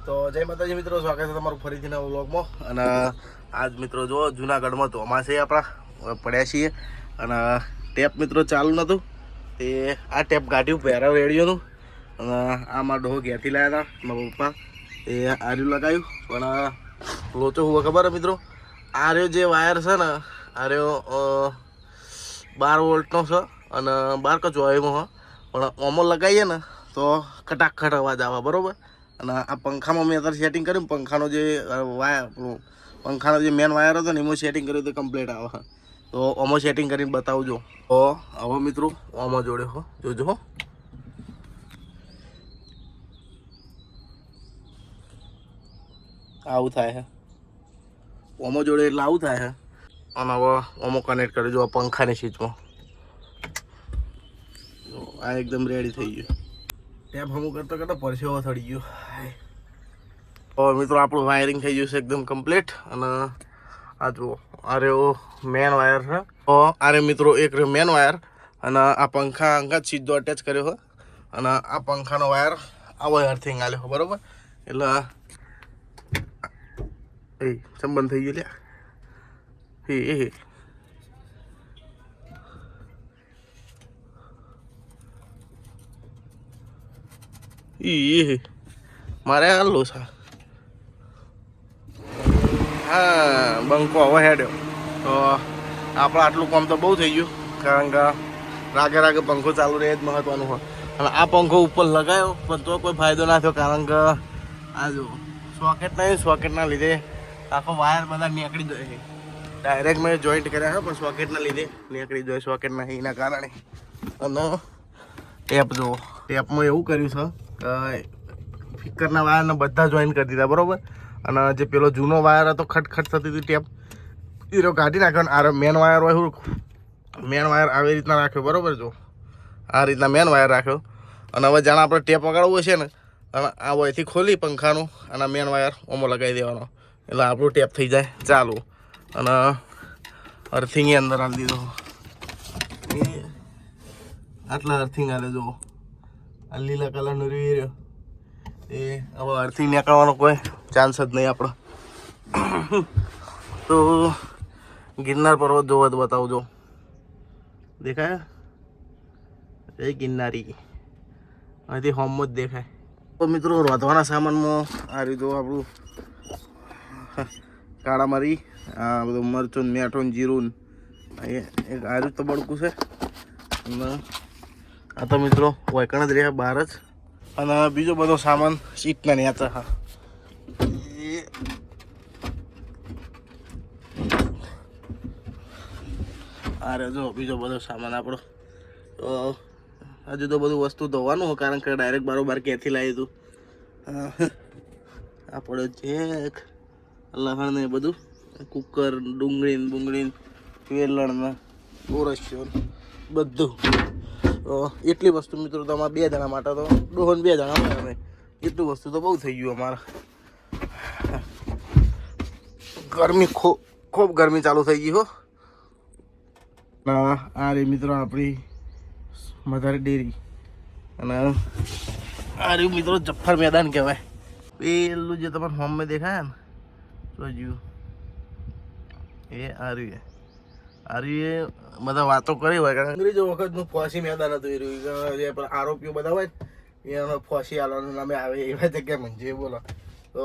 તો જય માતાજી મિત્રો, સ્વાગત છે તમારું ફરીથી નવા વ્લોગમાં. અને આજ મિત્રો જો જુનાગઢમાં તો અમાસે આપણા પડ્યા છીએ અને ટેપ મિત્રો ચાલુ નહોતું તે આ ટેપ ગાઢ્યું પહેરાવ રેડિયોનું. અને આમાં ડોહો ઘેરથી લાવ્યા હતા મારા પપ્પા એ આર્યું લગાવ્યું. પણ લોચો હું ખબર મિત્રો, આ રહ્યો જે વાયર છે ને આ રહ્યો 12 વોલ્ટનો છે અને 12 ચોવીમાં પણ ઓમો લગાવીએ ને તો ખટાખટ અવાજ આવે બરાબર. અને આ પંખામાં મેં અત્યારે સેટિંગ કર્યું, પંખાનો જે વાયર પંખાનો જે મેન વાયર હતો ને એમાં સેટિંગ કર્યું તો કમ્પ્લીટ આવે. તો ઓમો સેટિંગ કરીને બતાવજો. તો હવે મિત્રો ઓમો જોડે હો જોજો હો. આવું થાય છે ઓમો જોડે એટલે આવું થાય છે. અને હવે ઓમો કનેક્ટ કરી જો પંખાની સ્વિચમાં. આ એકદમ રેડી થઈ ગયું. ટેપ હમું કરતો કરતો પરસેવો થડી ગયો. હવે મિત્રો આપણું વાયરિંગ થઈ ગયું છે એકદમ કમ્પ્લીટ. અને આ જુઓ આ રહ્યો મેન વાયર છે. તો આ રે મિત્રો એક રહ્યો મેન વાયર અને આ પંખા અંગાત સીધો અટેચ કર્યો છે. અને આ પંખાનો વાયર આવો અર્થિંગ આલ્યો બરાબર. એટલે એ સંબંધ થઈ ગયો લ્યા એ મારે હાલો છે. હા બંકો હવે હેડ્યો. તો આપણે આટલું કામ તો બહુ થઈ ગયું, કારણ કે રાગે રાગે પંખો ચાલુ રહે જ મહત્વનું હોય. અને આ પંખો ઉપર લગાવ્યો પણ તો કોઈ ફાયદો ના થયો, કારણ કે આ જો સોકેટ નહીં, સોકેટના લીધે આખો વાયર બધા નીકળી જાય છે. ડાયરેક્ટ મેં જોઈન્ટ કર્યા છે પણ સોકેટના લીધે નીકળી જાય, સોકેટના એના કારણે. અને ટેપ જુઓ, ટેપમાં એવું કર્યું છે કે ફિકરના વાયરને બધા જોઈન કરી દીધા બરાબર. અને જે પેલો જૂનો વાયર હતો ખટખટ થતી હતી ટેપ એ કાઢી નાખ્યો. આ મેન વાયર હોય શું, મેન વાયર આવી રીતના રાખ્યો બરાબર. જો આ રીતના મેન વાયર રાખ્યો. અને હવે જાણે આપણે ટેપ વગાડવું છે ને અને આ વયથી ખોલી પંખાનું અને મેન વાયર ઓમો લગાવી દેવાનો એટલે આપણું ટેપ થઈ જાય ચાલુ. અને અર્થિંગ અંદર આવી દીધો. આટલા અર્થિંગ આલે જુઓ, આ લીલા કલરનું રહ્યો એ હવે અર્થિંગ નીકળવાનો કોઈ ચાન્સ જ નહીં આપણે. તો ગિરનાર પર્વત જોવો તો બતાવજો, દેખાય એ ગિરનારી અહીંથી હોમમાં જ દેખાય. તો મિત્રો રોધવાના સામાનમાં આ રીતે આપણું કાળા મરી, આ બધું મરચું મેઠું જીરું એક આ રીતે બળકું છે. અને આ તો મિત્રો વૈકણ જ રહ્યા બહાર જ. અને બીજો બધો સામાન સીટના નેચા. હા અરે જો બીજો બધો સામાન આપણો. તો હજુ તો બધું વસ્તુ ધોવાનું હોય, કારણ કે ડાયરેક્ટ બારોબાર ક્યાંથી લાવી હતું. આપણે ચેક લહણ ને બધું, કુકર, ડુંગળી વેલણ ઓરસ્યો બધું. તો એટલી વસ્તુ મિત્રો તમારા 2 જણા માટે તો ડોહન 2 જણા અમે એટલું વસ્તુ તો બહુ થઈ ગયું અમારે. ગરમી ખૂબ ગરમી ચાલુ થઈ ગઈ હો. આ રે મિત્રો આપણી મધર ડેરી. અને આ રહ્યું મિત્રો જફ્ફર મેદાન કહેવાય. પેલું જે તમારે હોમમાં દેખાય ને તો જોયું એ આ રહ્યું બધા વાતો કરી હોય, કારણ અંગ્રેજો વખતનું ફોસી મેદાન હતું એ રહ્યું. જે આરોપીઓ બધા હોય ને એનો ફોસી આલવાનું નામે આવે એવા જગ્યા મંજે બોલો. તો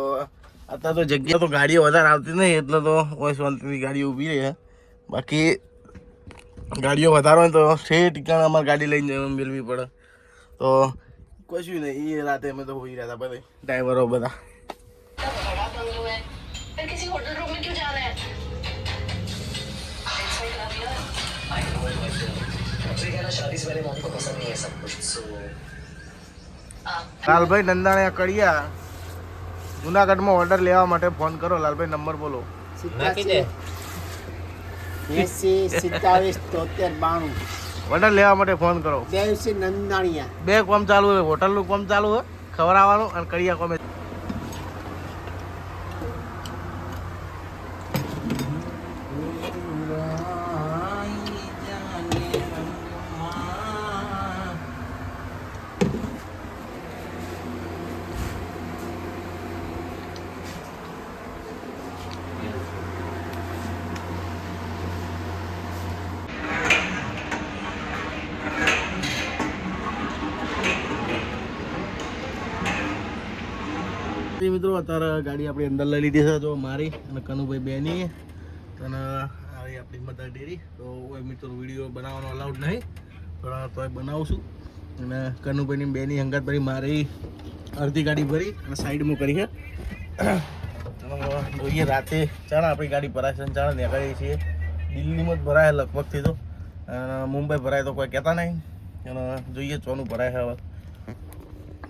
અત્યારે તો જગ્યા તો ગાડીઓ વધારે આવતી નહીં એટલે તો હોય શાંતિથી ગાડીઓ ઊભી રહી. બાકી ગાડીઓ વધારે હોય તો છે ઠીકાણે અમારે ગાડી લઈને મેળવી પડે. તો કશું નહીં, એ રાતે અમે તો હોઈ રહ્યા હતા બધા ડ્રાઈવરો બધા. લાલભાઈ નંદાણીયા કડિયા જુનાગઢમાં ઓર્ડર લેવા માટે ફોન કરો. લાલભાઈ નંબર બોલો. 87 ઓર્ડર લેવા માટે ફોન કરો. દેવસી નંદાણીયા 2 કામ ચાલુ હોય, હોટલનું કામ ચાલુ હોય ખવડાવવાનું અને કડિયા કોમે. મિત્રો અત્યારે ગાડી આપણી અંદર લઈ લીધી છે તો મારી અને કનુભાઈ બેની અને આવી આપણી મધર ડેરી. તો કોઈ મિત્રો વિડીયો બનાવવાનો અલાઉડ નહીં પણ તોય બનાવું છું. અને કનુભાઈની બેની હંગાત ભરી મારી અડધી ગાડી ભરી અને સાઈડમાં કરી છે. જોઈએ રાતે ચાણ આપણી ગાડી ભરાય છે ચાણ નીકળીએ છીએ. દિલ્હીમાં જ ભરાય લગભગથી તો અને મુંબઈ ભરાય તો કોઈ કહેતા નહીં. અને જોઈએ ચોનું ભરાય છે હવે.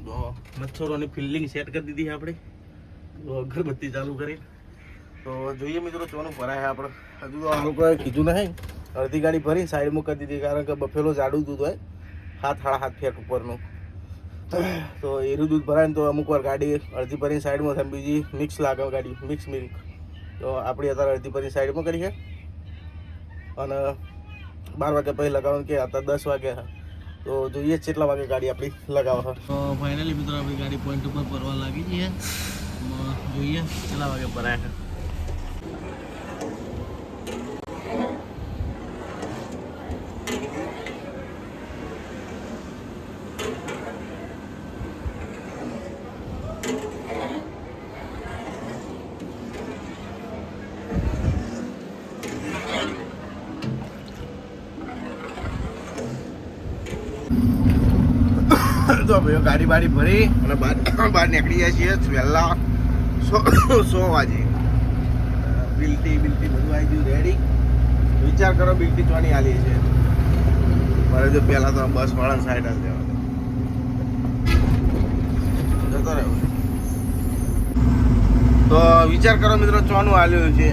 તો મચ્છરોની ફિલ્ડિંગ સેટ કરી દીધી છે આપણે. તો અગરબત્તી ચાલુ કરી તો જોઈએ મિત્રો ચોનું ભરાય છે આપણે. હજુ તો આ લોકોએ કીધું નહીં. અડધી ગાડી ભરી સાઈડમાં કરી દીધી કારણ કે બફેલો જાડું દૂધ હોય 7-7.5 ફેટ ઉપરનું. તો એરું દૂધ ભરાય ને તો અમુક વાર ગાડી અડધી ભરીને સાઈડમાં થાય બીજી મિક્સ લાગે ગાડી મિક્સ મિલ્ક. તો આપણી અત્યારે અડધી ભરીને સાઈડમાં કરી છે અને 12 વાગ્યા પછી લગાવવાનું કે અત્યારે 10 વાગ્યા. તો જોઈએ કેટલા વાગે ગાડી આપણી લગાવે. તો ફાઇનલી મિત્રો આપણી ગાડી પોઈન્ટ ઉપર ભરવા લાગી છે. જોઈએ કેટલા વાગે ભરાય છે. તો ભાઈઓ ગાડી બાડી ભરી અને બહાર નીકળી જાય છીએ વહેલા 100 વાગે. બિલ્ટી બધું આવી ગયું રેડી. વિચાર કરો બિલ્ટી ચોની આલી છે મારે. જો પહેલાં તો બસ વાળા સાઈડ જ જતો રહ્યો. તો વિચાર કરો મિત્રો ચોનું આલ્યું છે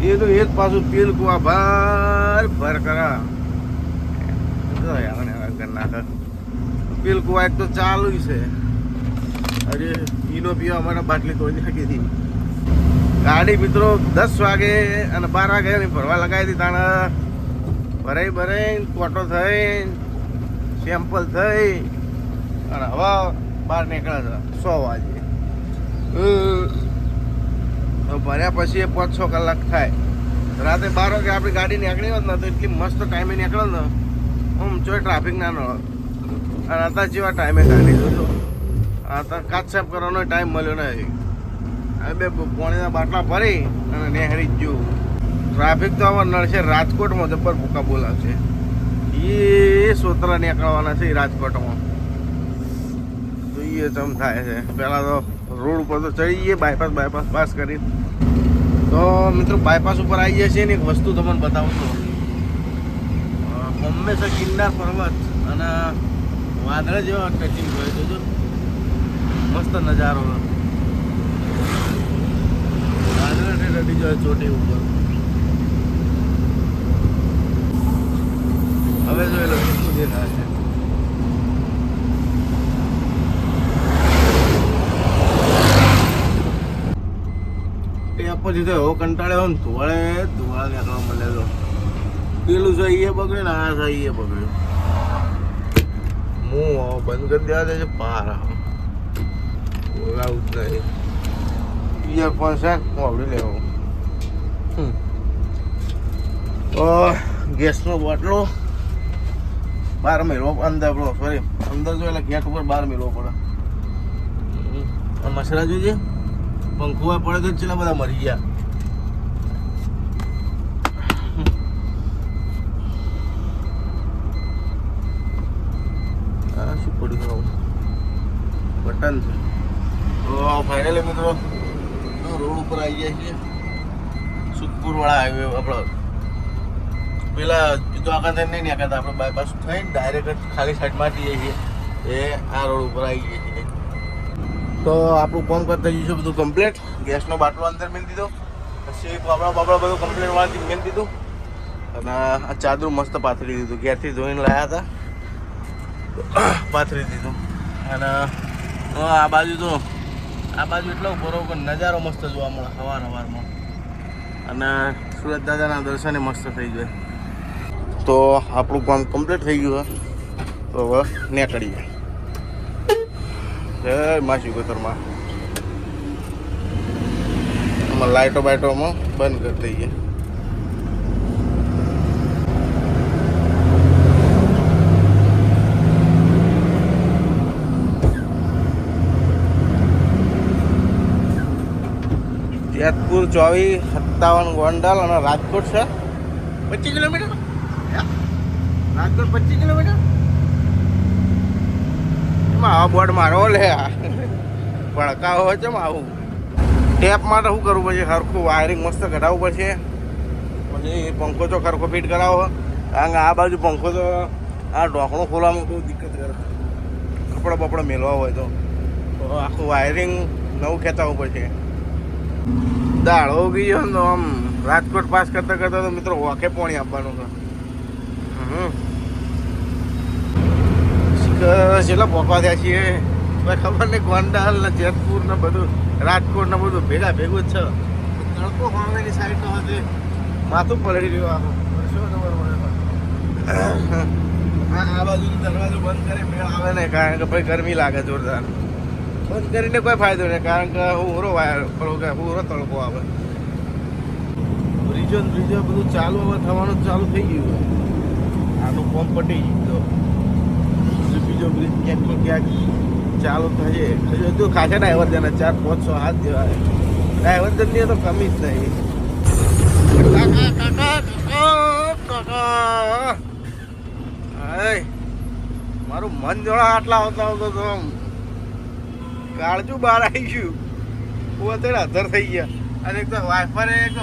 એ તો એ જ પાછું તેલ કુવા ભર કરા નાખે. પીલ કુવા એક તો ચાલુ છે. અરે પીનો પીવા અમારા બાટલી તોડી નાખી હતી. ગાડી મિત્રો 10 વાગે અને 12 વાગે ભરવા લગાવી હતી. તાણે ભરાઈ કોટો થઈ સેમ્પલ થઈ અને હવે બહાર નીકળે છે 100 વાગે. તો ભર્યા પછી 5-6 કલાક થાય. રાતે 12 વાગે આપણી ગાડી નીકળી હોત ને તો એટલી મસ્ત ટાઈમે નીકળે ને ચોય ટ્રાફિક ના ન. અને અત્યારે જેવા ટાઈમે ગાડી જોજો અત્યારે કાચ સાફ કરવાનો ટાઈમ મળ્યો નથી. હવે 2 પાણીના બાટલા ભરી અને નેહરી જ ગયું. ટ્રાફિક તો હવે નડશે. રાજકોટમાં જબ્બર ભૂકા બોલાવશે. એ સોતરા નીકળવાના છે રાજકોટમાં. જોઈએ ચમ થાય છે. પહેલાં તો રોડ ઉપર તો ચડી જઈએ બાયપાસ પાસ કરી. તો મિત્રો બાયપાસ ઉપર આવી જાય છે ને એક વસ્તુ તમને બતાવું તો હંમેશા ગિરનાર પર્વત અને વાદળા જેવા ટચિંગ હોય જોજો મસ્ત નજારો. વાદળા રડી જાય ચોટી ઉપર. હવે જો એ શું દેખાય છે. એ પછી તો એવો કંટાળ્યો ને ધુવાળા નીકળવા મળે તો પેલું છે એ બગડ્યું ને આ છે એ બગડ્યું. હું બંધ કરી દેવા દે છે પાર બોલાવું જ નહીં. ઇયરફોન છે આવડી લેવું. તો ગેસનો બાટલો બહાર મેળવો અંદર સોરી અંદર જો એટલે ગેટ ઉપર બહાર મેળવો પડે. મસરા જોઈએ પંખો પડે તો ચેલા બધા મરી ગયા. શું પડ્યું બટન છે. તો ફાઇનલી મિત્રો રોડ ઉપર આવી જાય છે સુખપુર વાળા હાઈવે. આપણે પેલા તો આગળ થઈને નહીં નીકળતા આપણે બાયપાસ થઈને ડાયરેક્ટ ખાલી સાઈડમાં જઈએ છીએ. એ આ રોડ ઉપર આવી ગયા છીએ. તો આપણું કામ કરતા જઈશું બધું કમ્પ્લીટ. ગેસનો બાટલો અંદર મેળ દીધો પછી બાબડા બધું કમ્પ્લીટ વાળાથી મેળ દીધું અને આ ચાદરું મસ્ત પાથરી દીધું. ઘેરથી ધોઈને લાવ્યા હતા પાથરી દીધું. અને આ બાજુ એટલો બરોબર નજારો મસ્ત જોવા મળે સવારમાં. અને સુરત દાદાના દર્શને મસ્ત થઈ જાય. તો આપણું કામ કમ્પ્લીટ થઈ ગયું છે. તો હવે નીકળીએ. જય માસી કોતરમાં. આમાં લાઇટો બાઇટોમાં બંધ કરી દઈએ. જેતપુર 2457 ગોંડલ અને રાજકોટ છે 25 કિલોમીટર. રાજકોટ 25 કિલોમીટર. એમાં આવા બોર્ડ મારો લે ભડકા હોય છે આવું. ટેપ માટે શું કરવું પડશે? સરખું વાયરિંગ મસ્ત કઢાવવું પડશે. પછી પંખો તો સરખો ફિટ કરાવો. કારણ કે આ બાજુ પંખો તો આ ઢોકણું ખોલવામાં બહુ દિક્કત કરે. કપડા બપડા મેળવા હોય તો આખું વાયરિંગ નવું ખેંચાવવું પડશે. દાળો ઉગી ગયો ને તો આમ રાજકોટ પાસ કરતા કરતા તો મિત્રો વોકે પાણી આપવાનું છે. છેલ્લા પોકવા થયા છીએ ખબર નહીં. ગોંડલ ને જેતપુર ને બધું રાજકોટ ને બધું ભેગું જ છે. તડકો હોવાની સાઈડ તો હતી માથું પલળી રહ્યું આખું. શું ખબર પડે આ બાજુ દરવાજો બંધ કરી મેળ આવે ને, કારણ કે ભાઈ ગરમી લાગે જોરદાર. બંધ કરીને કોઈ ફાયદો નહીં, કારણ કે ઉરો વાયર ઉરો તડકો આવે. બ્રિજો બધું ચાલુ હવે થવાનું ચાલુ થઈ ગયું. આનું કોમ પટી ગયું તો બીજો બ્રિજ ક્યાંક ને ક્યાંક ચાલુ થશે. હજુ ખાસા ડાયવર્જન 400-500 હાથ જેવા ડાયવર્જનની તો કમી જ નહીં. મારું મન જોડા આટલા આવતા તો કાળજું બહાર આવી ગયું. પોતે અધર થઈ ગયા. અને એક તો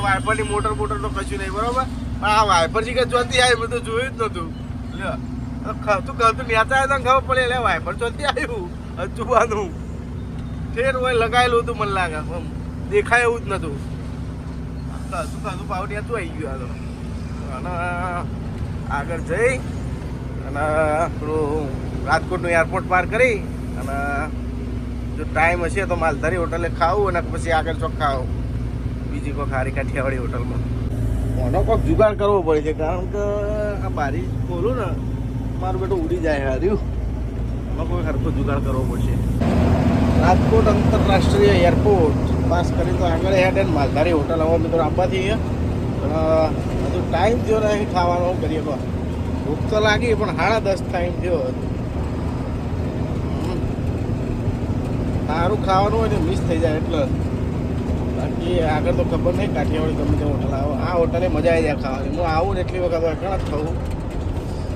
વાઇપરની મોટર તો કશું નહીં બરોબર. પણ આ વાઇપર શી કે ચોથી આવી બધું જોયું જ નતું. તું કહતું નેતા આવ્યા ખબર પડે એટલે વાઇપર ચોથી આવ્યું અચુબાનું ઠેર હોય લગાવેલું હતું. મને લાગે દેખાય એવું જ નતું. ખાધું પાવડિયા તું આવી ગયું. અને આગળ જઈ અને પેલું રાજકોટનું એરપોર્ટ પાર કરી અને જો ટાઈમ હશે તો માલધારી હોટલે ખાવું અને પછી આગળ ચોક ખાવું બીજી કોઈ ખારી કાઠિયાવાડી હોટલમાં. એનો કોઈક જુગાડ કરવો પડે છે, કારણ કે આ બારી ખોલું ને મારું બેટું ઉડી જાય હાર્યું. એમાં કોઈ સરખો જુગાડ કરવો પડશે. રાજકોટ આંતરરાષ્ટ્રીય એરપોર્ટ પાસ કરી તો આગળ હેડ માલધારી હોટલ હવે મિત્રો આપવાથી હજુ ટાઈમ થયો નહીં ખાવાનો કરીએ. તો ભૂખ તો લાગી પણ 10:30 ટાઈમ થયો. સારું ખાવાનું હોય ને મિસ થઈ જાય એટલે. બાકી આગળ તો ખબર નહીં કાઠિયાવાડી ગમે તે હોટલ આવે. આ હોટલે મજા આવી જાય ખાવાની. હું આવું ને એટલી વખત ઘણા જ ખાવું,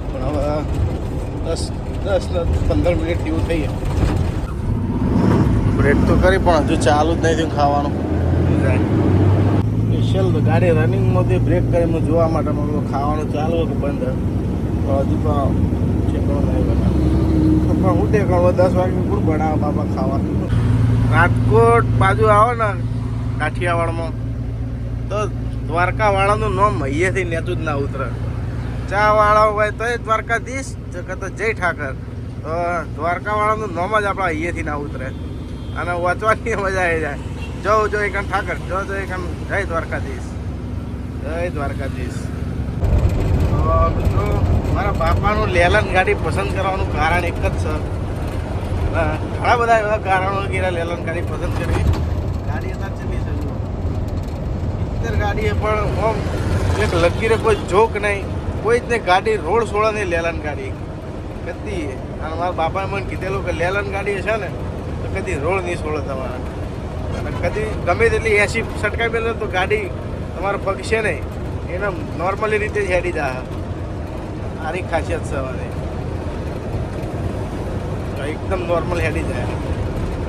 પણ હવે 10-15 મિનિટ જેવું થઈ જાય. બ્રેક તો કરી પણ હજુ ચાલુ જ નહીં થયું ખાવાનું. સ્પેશિયલ ગાડી રનિંગમાંથી બ્રેક કરી જોવા માટે ખાવાનું ચાલુ કે બંધ હજુ પણ ઠેકાણો નહીં બનાવ. પણ હું ઠેકાણો 10 વાગે પૂરું બનાવે બાપા ખાવાનું. રાજકોટ બાજુ આવો ને કાઠિયાવાડમાં તો દ્વારકાવાળાનું નામ અહીંયાથી નેતું જ ના ઉતરે. ચા વાળા હોય તો એ દ્વારકાધીશ તો જય ઠાકર. તો દ્વારકાવાળાનું નામ જ આપણા અહીંયાથી ના ઉતરે. અને વાંચવાની મજા આવી જાય. જો એકન ઠાકર, જો એકન જય દ્વારકાધીશ, જય દ્વારકાધીશ. મિત્રો મારા બાપાનું લેલન ગાડી પસંદ કરવાનું કારણ એક જ છે. ઘણા બધા એવા કારણો કે લેલન ગાડી પસંદ કરવી. ગાડી અત્યારે ચલી જજો 70 ગાડી પણ ઓમ એક લગીરે કોઈ જોક નહીં, કોઈ જ નહીં. ગાડી રોડ સોળા નહીં લેલન ગાડી કદી. અને મારા બાપાએ મને કીધેલું કે લેલન ગાડી છે ને તો કદી રોડ નહીં છોડે તમારા. અને કદી ગમે તેટલી 80 સટકાઈ મેળવે તો ગાડી તમારો પગશે નહીં. એને નોર્મલી રીતે જ હેડી જાય. આરી ખાસિયત છે અમારે. એકદમ નોર્મલ હેડી જાય.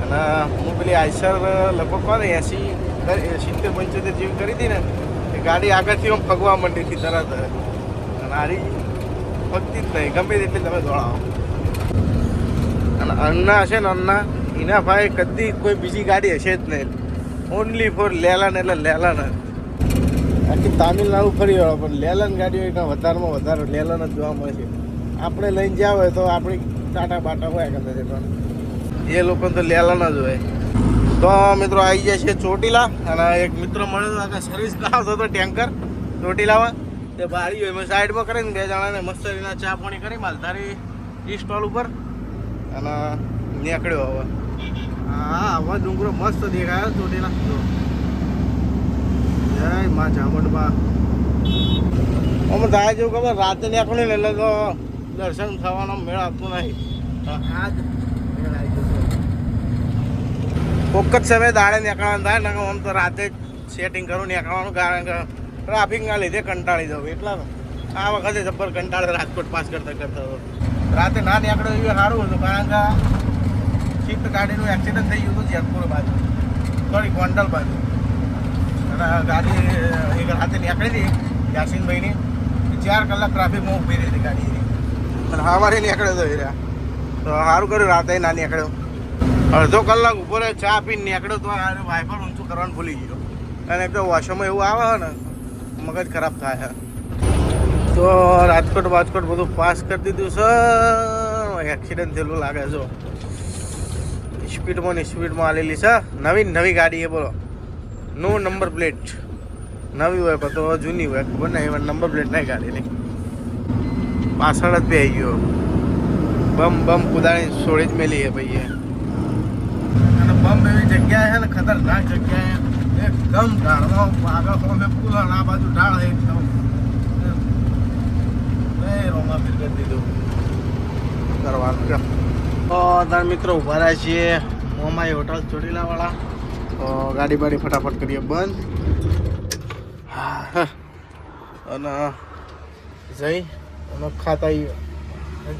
અને હું પેલી આઈસર લગભગ કોને 70-75 જેવી કરી હતી ને એ ગાડી આગળથી આમ ફગવા માંડી હતી તરત. અને આરી ફગતી જ નહીં, ગમે તેટલી તમે દોડાવો. અને અન્ના હશે ને અન્ના એના ભાઈ કદી કોઈ બીજી ગાડી હશે જ નહીં. ઓનલી ફોર લેલન એટલે લેલન. આખી તામિલનાડુ ફરી વાળો પણ લેલન ગાડીઓ એના વધારેમાં વધારે લેલન જ જોવા મળે છે. આપણે લઈને જ્યાં હોય તો આપણી ટાટા બાટા હોય કરતા છે, પણ એ લોકો તો લેલન જ હોય. તો મિત્રો આવી જાય છે ચોટીલા. અને એક મિત્ર મળ્યો હતો સર્વિસ કરાવતો હતો ટેન્કર ચોટીલામાં. તે બારી હોય એમાં સાઈડમાં કરીને 2 જણાને મસ્ત એના ચા પાણી કરી માલધારી ટી સ્ટોલ ઉપર અને નીકળ્યો. હવે હા હવે ડુંગરો મસ્ત દેખાયો ચોટીલા. જય મા ચામુંડમાં. અમે થાય જેવું ખબર રાતે નીકળ્યું ને એટલે તો દર્શન થવાનો મેળ આપતું નહીં. આ જ મેળ આવી ગયો. કોક જ સમય દાડે નીકળવાનું થાય ને આમ તો રાતે સેટિંગ કરું નીકળવાનું, કારણ કે ટ્રાફિકના લીધે કંટાળી જાઉં એટલા આ વખતે જબ્બર કંટાળે રાજકોટ પાસ કરતા કરતા રાતે ના નીકળ્યો એવું સારું હતું, કારણ કે શિફ્ટ ગાડીનું એક્સિડન્ટ થઈ ગયું હતું જેતપુર બાજુ, સોરી ગોંડલ બાજુ. અને ગાડી એક રાતે નીકળી હતી યાસીનભાઈની, 4 કલાક ટ્રાફિકમાં ઊભી રહી હતી ગાડી અને સવારે નીકળ્યો હતો એ તો સારું કર્યું રાતે ના નીકળ્યો. અડધો કલાક ઉપર ચા પીને નીકળ્યો તો વાઇફર ઊંચું કરવાનું ભૂલી ગયો. અને એક તો વોશોમાં એવું આવે ને મગજ ખરાબ થાય. તો રાજકોટ બધું પાસ કરી દીધું સર. એક્સિડન્ટ થયેલું લાગે છે. સ્પીડમાં આલેલી છે. નવી ગાડી એ બોલો, નો નંબર પ્લેટ. નવી હોય તો જૂની હોય ખબર નહીં, નંબર પ્લેટ નહીં ગાડીની. પાછળ જ બે ગયો, બમ કુદાણી છોડી જ મેલી છે ભાઈ. અને બમ એવી જગ્યા છે ને, ખતરનાક જગ્યા છે એકદમ. ઢાળમાં આગળ તો પુલ આ બાજુ ઢાળ એકદમ રોમા ફીલ કરી દીધું કરવાનું. તો તાર મિત્રો ઉભા રહ્યા છીએ મોમાઈ હોટલ ચોટીલા વાળા. તો ગાડી બાડી ફટાફટ કરીએ બંધ અને જઈ અને ખાતા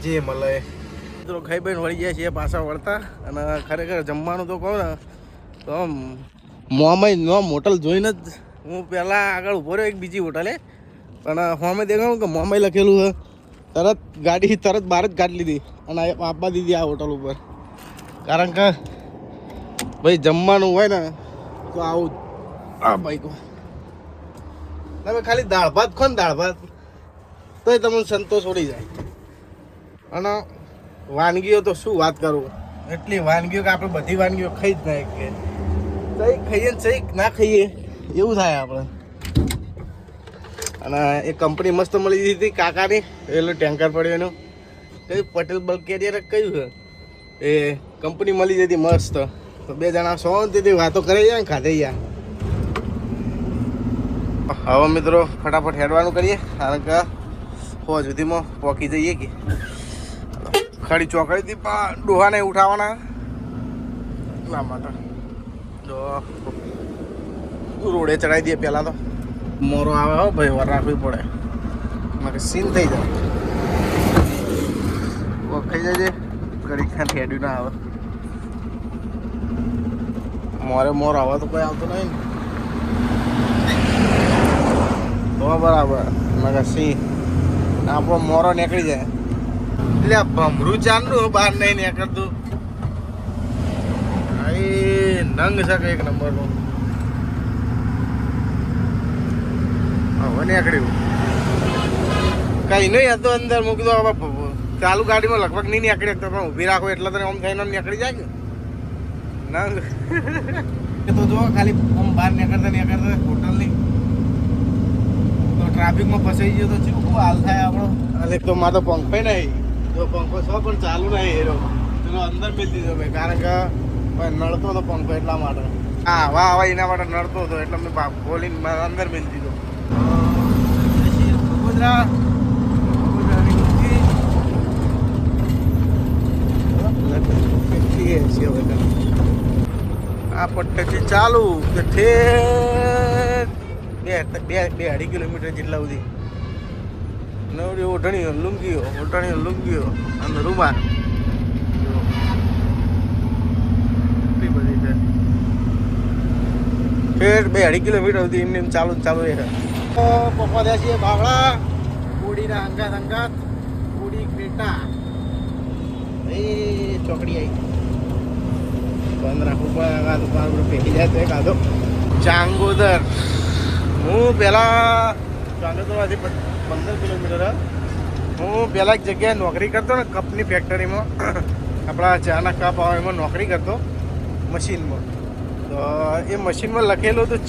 જે મળે મિત્રો ખાઈ બઈને વળી ગયા છીએ પાછા વળતા. અને ખરેખર જમવાનું તો કહું ને તો મોમાઈ હોટલ જોઈને જ હું પહેલાં આગળ ઊભો રહ્યો એક બીજી હોટલે, પણ હોમે દેખાડું કે મોમાઈ લખેલું છે, તરત ગાડી બહાર જ કાઢી લીધી અને આપવા દીધી આ હોટલ ઉપર. કારણ કે ભાઈ જમવાનું હોય ને તો આવું આ ભાઈ તો તમે ખાલી દાળ ભાત ખો ને દાળ ભાત તોય તમને સંતોષ ઉડી જાય. અને વાનગીઓ તો શું વાત કરું, એટલી વાનગીઓ કે આપણે બધી વાનગીઓ ખાઈ જ ના શકીએ. સહી ખાઈએ ને સહી ના ખાઈએ એવું થાય આપણે. અને એ કંપની મસ્ત મળી દીધી કાકાની, પેલું ટેન્કર પડ્યું એનું કઈ પટેલ બલ્ક કેરિયર કયું છે એ કંપની મળી જતી મસ્ત. તો 2 જણા શાંતિથી વાતો કરી જાય ને ખાધે ગયા. હવે મિત્રો ફટાફટ હેડવાનું કરીએ, કારણ કે 6 સુધીમાં પહોંચી જઈએ કે ખડી ચોકડીથી પણ ડોહાને ઉઠાવવાના એટલા માટે તો રોડે ચડાવી દઈએ. પહેલાં તો મોરો આવે હો ભાઈ, વાર રાખવી પડે, મારે સીન થઈ જાય. વખાઈ જાય ઘડી ખાન હેડ્યું ના આવે. મોર આવે તો કોઈ આવતો નહીં તો બરાબર. મારે સિંહ આપણો મોરો નીકળી જાય એટલે આ ભમરું ચાંદનું બહાર નહીં નીકળતું. એ નંગ છે કે એક નંબરનું. હવે નીકળ્યું કઈ નહીં હતો અંદર મૂકી દો. હવે ચાલુ ગાડીમાં લગભગ નહીં નીકળી શકતો, પણ ઊભી રાખો એટલે તો આમ થઈને નીકળી જાય કે નંગ. તો જો ખાલી આમ બહાર નીકળતા હોટલની તો ટ્રાફિકમાં ફસાઈ ગયો તો શું હાલ થાય આપણો. અને તો મારે તો પંખો નહીં, જો પંખો છો પણ ચાલુ નહીં એનો પેલો અંદર મેળ દીધો ભાઈ, કારણ કે નડતો હતો પંખો એટલા માટે. હા વાહ એના માટે નડતો હતો એટલે મેં ખોલીને અંદર મેળ દીધો. આ પટ્ટેથી ચાલુ કે ઠેર 2-2.5 કિલોમીટર જેટલા સુધી નવરી ઓઢણીઓ લુંગીઓ અને રૂમાલ એટલી બધી છે. ઠેર 2.5 કિલોમીટર સુધી એમને ચાલુ રહે. પપ્પા ત્યાં છીએ બાવળા કોડીના અંગાત કોડી ક્રેટા એ ચોકડી આવી બંધ રાખવું પડે. કાદો ફેંકી જાય તો કાદો ચાંગોદર. હું પહેલાં ચાંગોદરમાંથી 15 કિલોમીટર. હું પહેલાં એક જગ્યાએ નોકરી કરતો ને કપની ફેક્ટરીમાં, આપણા ચાના કપ આવે એમાં નોકરી કરતો મશીનમાં. તો એ મશીનમાં લખેલું હતું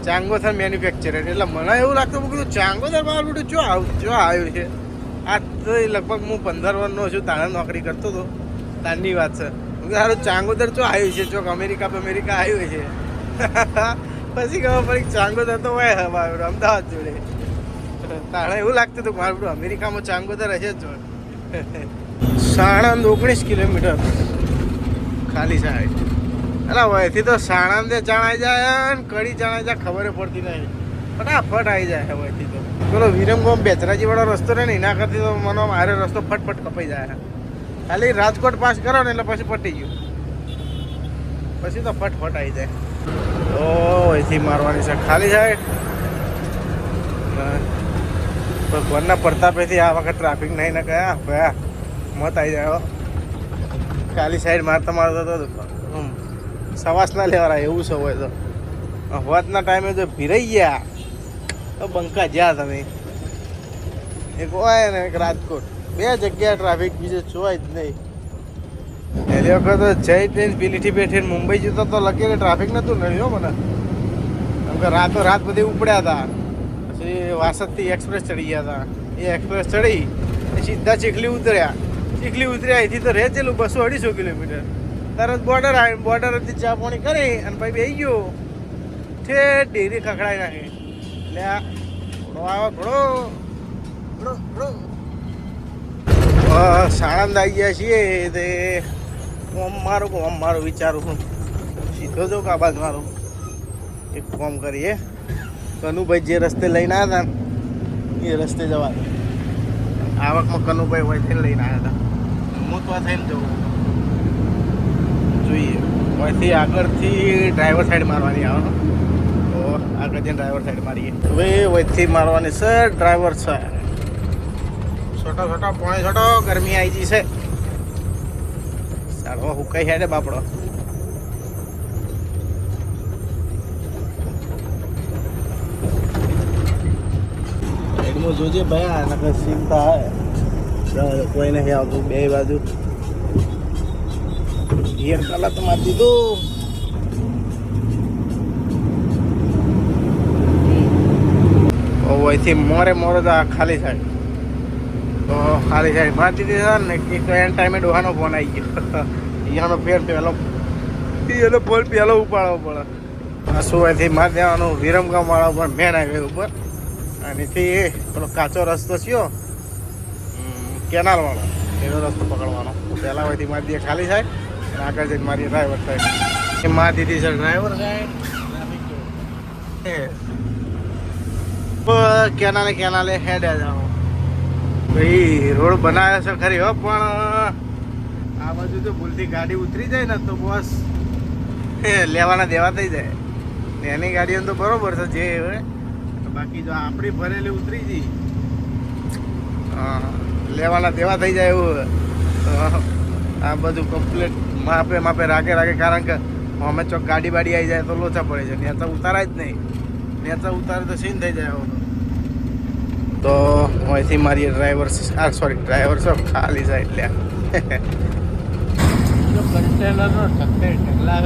ચાંગોદર મેન્યુફેક્ચરર. એટલે મને એવું લાગતું હું કીધું ચાંગોદર મારું બધું જો આવ્યું છે. આ તો લગભગ હું 15 વર્ષનો છું, તાણે નોકરી કરતો હતો તારની વાત છે. સારું ચાંગોદર ચો આવ્યું છે, ચોક અમેરિકા આવ્યું છે. પછી ખબર પડી ચાંગોદર તો હોય અમદાવાદ જોડે. તાણે એવું લાગતું હતું મારું બધું અમેરિકામાં ચાંગોદર હશે જ. સાણંદ 19 કિલોમીટર ખાલી સાઈડ. અલા વયથી તો સાણંદ ચણાઈ જાય ને કડી ચણાઈ જાય ખબર પડતી નહીં ફટાફટ આવી જાય વયથી તો પેલો વિરમગામ બેચરાજી વાળો રસ્તો રહે ને એના કરતી તો મને મારે રસ્તો ફટફટ કપાઈ જાય ખાલી રાજકોટ પાસ કરો ને એટલે પછી પટી ગયું પછી તો ફટફટ આવી જાય તો અહીંથી મારવાની છે ખાલી સાઈડ ભગવાનના પ્રતાપેથી આ વખત ટ્રાફિક નહીં ને કયા ભયા મત આવી જાય હો. ખાલી સાઈડ મારતા મારતા તો સવાસ ના લેવાના એવું છે હોય તો હોતના ટાઈમે જો ભીરાઈ ગયા તો બંકા જ્યાં તમે એક હોય ને એક રાજકોટ બે જગ્યા ટ્રાફિક બીજે જોવાય જ નહીં. એની વખત જઈ ટ્રેન પીલીથી બેઠીને મુંબઈ જતો તો લખીને ટ્રાફિક નહોતું નડ્યું મને કેમ કે રાતો રાત બધી ઉપડ્યા હતા. પછી વાસદથી એક્સપ્રેસ ચડી ગયા હતા એ એક્સપ્રેસ ચડી સીધા ચીખલી ઉતર્યા અહીંથી તો રહે ચેલું 200-250 કિલોમીટર તરત બોર્ડર આવી બોર્ડરથી ચા પાણી કરી અને પછી બેસી ગયો છે ડેરી ખખડાઈ નાખી એટલે આ ઘોડો આવે ઘોડો સાણંદ આવી ગયા છીએ તે કોમ મારું વિચારું છું સીધો જો કાબાજ મારું એક કોમ કરીએ કનુભાઈ જે રસ્તે લઈને આવ્યા હતા એ રસ્તે જવા આવકમાં કનુભાઈ હોય થઈને લઈને આવ્યા હતા હું તો થઈને જવું જોઈએ અહીંથી આગળથી ડ્રાઈવર સાઈડ મારવાની આવે તો આગળ જઈને ડ્રાઈવર સાઈડ મારીએ હવે અહીંથી મારવાની છે ડ્રાઈવર છે છોટો પોણે છોટો ગરમી આવી ગઈ છે સાડવા હુકાઈ હેડે બાપડો સાઈડમાં જોજે ભયા નકર ચિંતા કોઈ નહીં આવતું બે બાજુ ગિયર કાલા તો મારી દીધું અહીંથી મોરે તો આ ખાલી સાઈડ તો ખાલી સાઈડ મારી દીધી છે ને એક એન ટાઈમે ડોહાનો ફોન આવી ગયો અહીંયાનો ફેર પહેલો એનો ફોન પહેલો ઉપાડવો પડે આ શું અહીંથી મારી દેવાનું વિરમગામ વાળા ઉપર મેન હાઈવે ઉપર આનેથી પેલો કાચો રસ્તો થયો કેનાલ વાળો એનો રસ્તો પકડવાનો પહેલાં અહીંથી મારી દે ખાલી સાઈડ અને આગળ જઈને મારી ડ્રાઈવર સાઈડ એ મારી દીધી છે ડ્રાઈવર સાઈડ કેનાલે હેડે જાઓ ભાઈ રોડ બનાવ્યો છે ખરી હો પણ આ બાજુ તો ભૂલથી ગાડી ઉતરી જાય ને તો બસ લેવાના દેવા થઈ જાય ને એની ગાડીઓ તો બરોબર છે જે હોય બાકી જો આપણી ભરેલી ઉતરી જઈ લેવાના દેવા થઈ જાય એવું આ બધું કમ્પ્લીટ માપે રાગે કારણ કે અમે ચોક ગાડી બાડી આવી જાય તો લોચા પડે છે ત્યાં તો ઉતારાય જ નહીં ત્યાં તો ઉતારે તો સીન થઈ જાય તો અહીંથી મારી ડ્રાઈવર છે ખાલી સાઈડ લે કન્ટેનરનો ઢગલા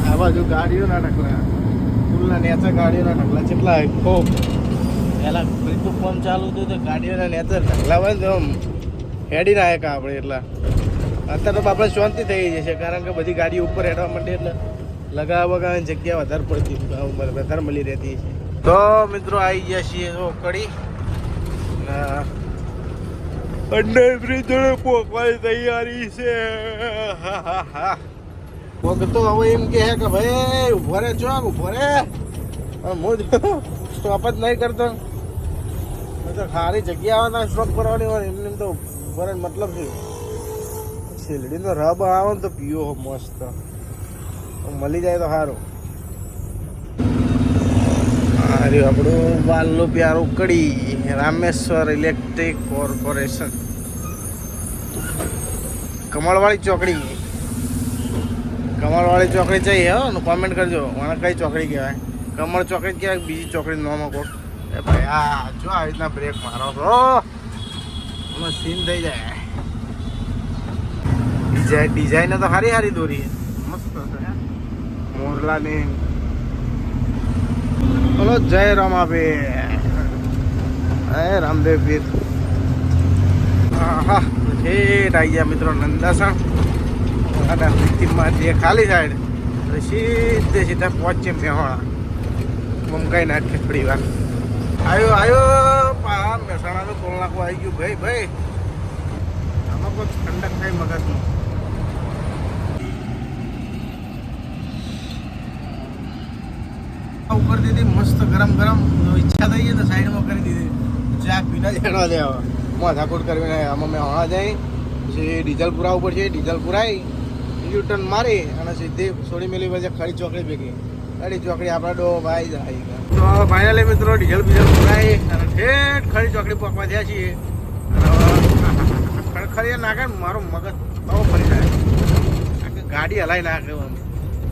આ બાજુ ગાડીઓના ઢગલા સ્કૂલના નેચર ગાડીઓના ઢગલા કેટલા ખૂબ પહેલાં બીજું ફોન ચાલુ હતું તો ગાડીઓના નેચર ઢગલા હોય ને આમ હેડી ના આવ્યા આપણે એટલા અત્યારે તો આપણે શાંતિ થઈ જશે કારણ કે બધી ગાડીઓ ઉપર હેડવા માંડે એટલે લગાવવાની જગ્યા વધારે મળી રહેતી છે તો મિત્રો આવી ગયા છીએ તો કડી અંડર બ્રિજ જોડે પહોંચવાની તૈયારી છે તો હવે એમ કે ભાઈ ઉભો રે ચોક ઉભો રે હું સ્ટોપ જ નહીં કરતો તો સારી જગ્યા આવે સ્ટોપ કરવાની હોય એમને તો ઉભો રે મતલબ શું શેલડીનો રબ આવે ને તો પીવો મસ્ત મળી જાય તો સારું હાર્યું આપણું વાલનું પ્યારું કડી રામેશ્વર ઇલેક્ટ્રિક કોર્પોરેશન કમળવાળી ચોકડી જઈએ હો કોમેન્ટ કરજો મને કઈ ચોકડી કહેવાય કમળ ચોકડી કહેવાય બીજી ચોકડી નોમાં કોટ એ ભાઈ આ જો આવી રીતના બ્રેક મારો તો એમાં સીન થઈ જાય ડિઝાઇન તો સારી દોરી મસ્ત છે મોરલાની બોલો જય રમાભાઈ રામદેવ પીર હા ઠેઠ આવી ગયા મિત્રો નંદાસણ અને જે ખાલી સાઈડ સીધા પહોંચે મેહોણા મમકાઈ નાખે થોડી વાર આવ્યો આવી ગયું ભાઈ ભાઈ. આમાં કોઈ ઠંડક થાય મગજમાં. ઉપર દીધી મસ્ત ગરમ ગરમ. ઈચ્છા થઈ ગઈ તો સાઈડમાં કરી દીધી. ચા પીને જ હેડવા દે હવે. માથાકૂટ કરીને આમાં મેં હણા જાય પછી ડીઝલ પુરાવવું પડશે. ડીઝલ પુરાવી યુટર્ન મારી અને સીધી સોડી મેલી પછી ખરી ચોકડી ભેગી. ખરી ચોકડી આપણા ડો ભાઈ જાય. તો ફાઇનલી મિત્રો ડીઝલ બીઝલ પુરાવી અને ઠેઠ ખરી ચોકડી પકવા થયા છીએ. ખડખડીએ નાખે ને મારું મગજ બહુ ફરી જાય. આખી ગાડી હલાવી નાખે આમ.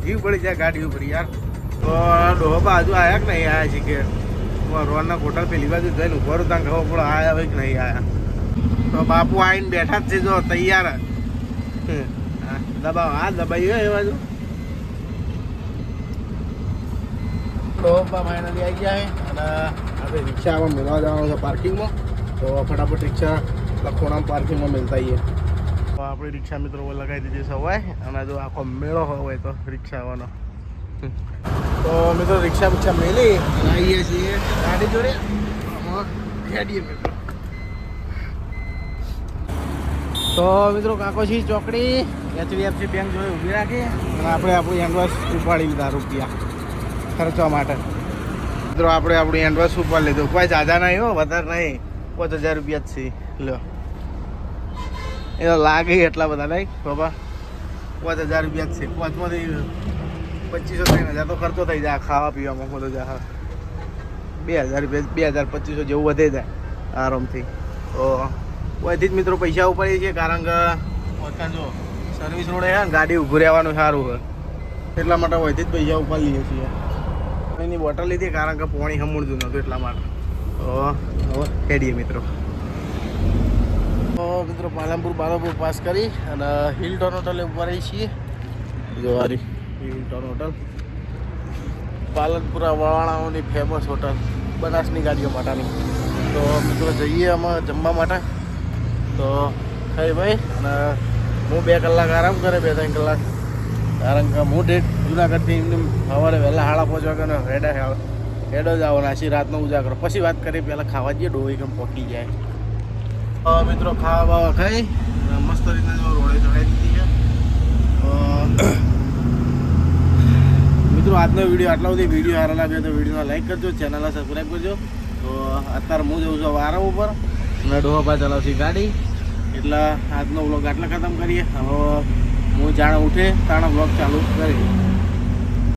જીવ પડી જાય ગાડી ઉપર યાર. તો ડોહા બાજુ આવ્યા કે નહીં આવ્યા છે કે રોડના હોટલ પેલી બાજુ જઈને ઉભો રહ્યો ત્યાં ખબર પડે આવ્યા હોય કે નહીં આવ્યા. તો બાપુ આવીને બેઠા જ છે જો તૈયાર. દબાવ હા દબાઈ હોય એ બાજુ. ડોહા ફાઇનલી આવી ગયા છે અને આપણે રિક્ષામાં મેળવા જવાનું છે પાર્કિંગમાં. તો ફટાફટ રિક્ષા લખોણા પાર્કિંગમાં મેળતા આવીએ. તો આપણી રિક્ષા મિત્રો લગાવી દીધી સવાય અને જો આખો મેળો હોય તો રિક્ષા આવવાનો. તો મિત્રો રિક્ષા બિક્ષા મેલી આવીએ છીએ ગાડી જોડે. ખેડીએ મિત્રો. તો મિત્રો કાકોશી ચોકડી HDFC બેંક જોડે ઊભી રાખી અને આપણે આપણું હેન્ડવોશ ઉપાડી લીધા રૂપિયા ખર્ચવા માટે. મિત્રો આપણે આપણું હેન્ડવોશ ઉપાડી લીધું. કોઈ જાજા નહીં હો, વધારે નહીં. 5000 રૂપિયા જ છે. લો એ તો લાગે એટલા બધા નહીં બાબા. 5000 રૂપિયા જ છે. 5માંથી 2500-3000 તો ખર્ચો થઈ જાય ખાવા પીવામાં. બધું જાય 2000 રૂપિયા 2000-2500 જેવું વધે જાય આરામથી. તો કોઈથી જ મિત્રો પૈસા ઉપાડીએ છીએ કારણ કે જો સર્વિસ રોડે છે ને ગાડી ઊભું રહેવાનું સારું હોય એટલા માટે કોઈથી જ પૈસા ઉપાડી લઈએ છીએ. એની બોટલ લીધી કારણ કે પાણી હમુડતું નહોતું એટલા માટે. તો હવે ખેડીએ મિત્રો. તો મિત્રો પાલનપુર પાસ કરી અને હિલટોન હોટલે ઉભા રહીએ છીએ. જો વારી હિલટોન હોટલ પાલનપુરા વાળાઓની ફેમસ હોટલ બનાસની ગાડીઓ માટેની. તો મિત્રો જઈએ અમે જમવા માટે. તો ખાઈ ભાઈ અને હું 2 કલાક આરામ કરે 2-3 કલાક કારણ કે હું ડેટ જુનાગઢથી સવારે વહેલા 5:30 વાગ્યાનો હેડો જ આવો નાસી રાતનો ઉજાગરો. પછી વાત કરીએ પહેલાં ખાવા જઈએ ડોહી કેમ પોકી જાય. મિત્રો ખાવા બાવા ખાઈ મસ્ત રીતના જો રોડે ચડાવી દીધી છે. મિત્રો આજનો વિડીયો આટલા બધી વિડીયો સારા લાગે તો વિડીયોને લાઈક કરજો, ચેનલને સબસ્ક્રાઈબ કરજો. તો અત્યારે હું જઉં છું વારા ઉપર અને ડોહાબા ચલાવશે ગાડી. એટલે આજનો વ્લોગ આટલા ખતમ કરીએ. હવે હું જાણે ઉઠે તાણે વ્લોગ ચાલુ કરીએ.